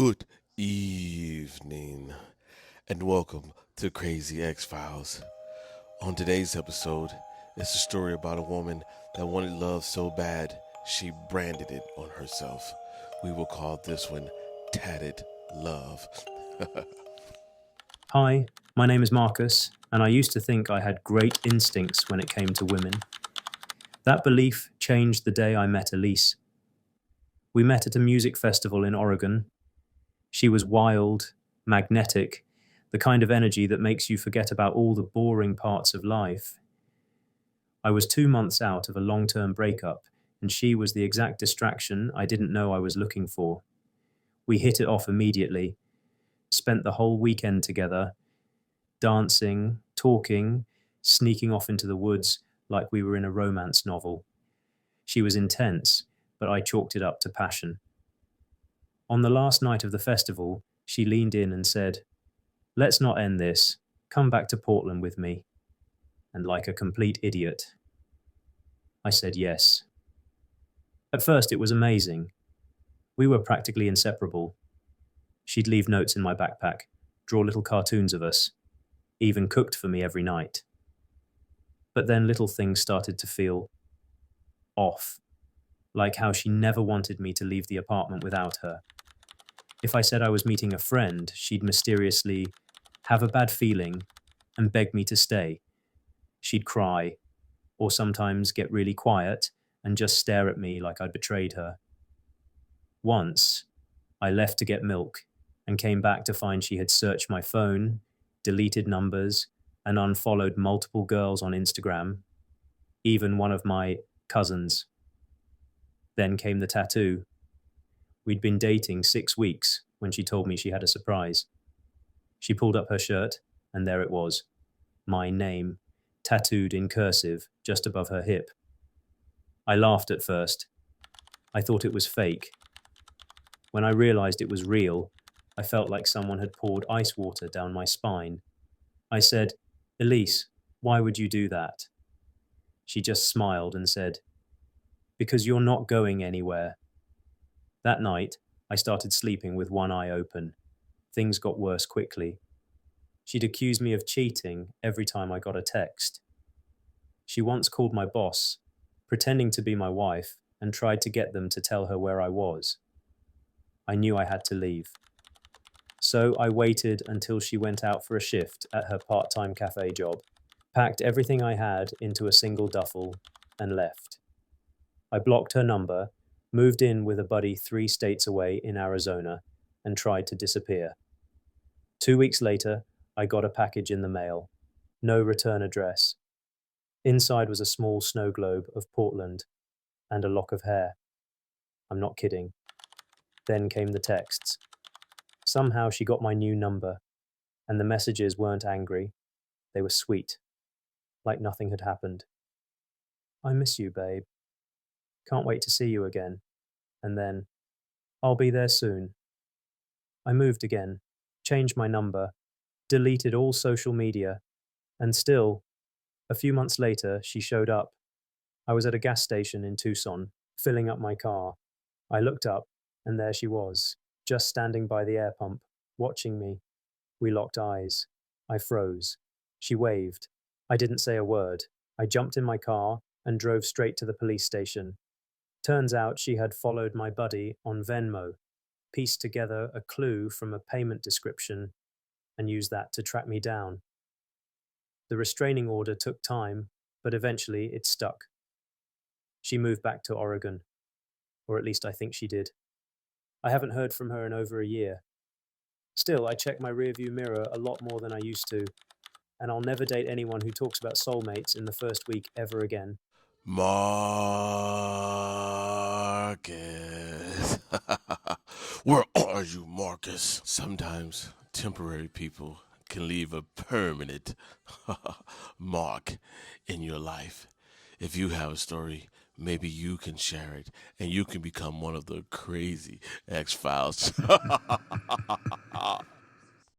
Good evening, and welcome to Crazy X Files. On today's episode, it's a story about a woman that wanted love so bad she branded it on herself. We will call this one Tatted Love. Hi, my name is Marcus, and I used to think I had great instincts when it came to women. That belief changed the day I met Elise. We met at a music festival in Oregon. She was wild, magnetic, the kind of energy that makes you forget about all the boring parts of life. I was 2 months out of a long-term breakup, and she was the exact distraction I didn't know I was looking for. We hit it off immediately, spent the whole weekend together, dancing, talking, sneaking off into the woods like we were in a romance novel. She was intense, but I chalked it up to passion. On the last night of the festival, she leaned in and said, "Let's not end this. Come back to Portland with me." And like a complete idiot, I said yes. At first, it was amazing. We were practically inseparable. She'd leave notes in my backpack, draw little cartoons of us, even cooked for me every night. But then little things started to feel off, like how she never wanted me to leave the apartment without her. If I said I was meeting a friend, she'd mysteriously have a bad feeling and beg me to stay. She'd cry, or sometimes get really quiet and just stare at me like I'd betrayed her. Once, I left to get milk and came back to find she had searched my phone, deleted numbers, and unfollowed multiple girls on Instagram, even one of my cousins. Then came the tattoo. We'd been dating 6 weeks when she told me she had a surprise. She pulled up her shirt, and there it was, my name, tattooed in cursive just above her hip. I laughed at first. I thought it was fake. When I realized it was real, I felt like someone had poured ice water down my spine. I said, "Elise, why would you do that?" She just smiled and said, "Because you're not going anywhere." That night, I started sleeping with one eye open. Things got worse quickly. She'd accuse me of cheating every time I got a text. She once called my boss, pretending to be my wife, and tried to get them to tell her where I was. I knew I had to leave. So I waited until she went out for a shift at her part-time cafe job, packed everything I had into a single duffel, and left. I blocked her number, moved in with a buddy 3 states away in Arizona, and tried to disappear. 2 weeks later, I got a package in the mail. No return address. Inside was a small snow globe of Portland and a lock of hair. I'm not kidding. Then came the texts. Somehow she got my new number, and the messages weren't angry. They were sweet, like nothing had happened. "I miss you, babe. Can't wait to see you again." And then, "I'll be there soon." I moved again, changed my number, deleted all social media, and still, a few months later, she showed up. I was at a gas station in Tucson, filling up my car. I looked up, and there she was, just standing by the air pump, watching me. We locked eyes. I froze. She waved. I didn't say a word. I jumped in my car and drove straight to the police station. Turns out she had followed my buddy on Venmo, pieced together a clue from a payment description, and used that to track me down. The restraining order took time, but eventually it stuck. She moved back to Oregon, or at least I think she did. I haven't heard from her in over a year. Still, I check my rearview mirror a lot more than I used to, and I'll never date anyone who talks about soulmates in the first week ever again. Marcus. Where are you, Marcus? Sometimes temporary people can leave a permanent mark in your life. If you have a story, maybe you can share it and you can become one of the crazy X Files.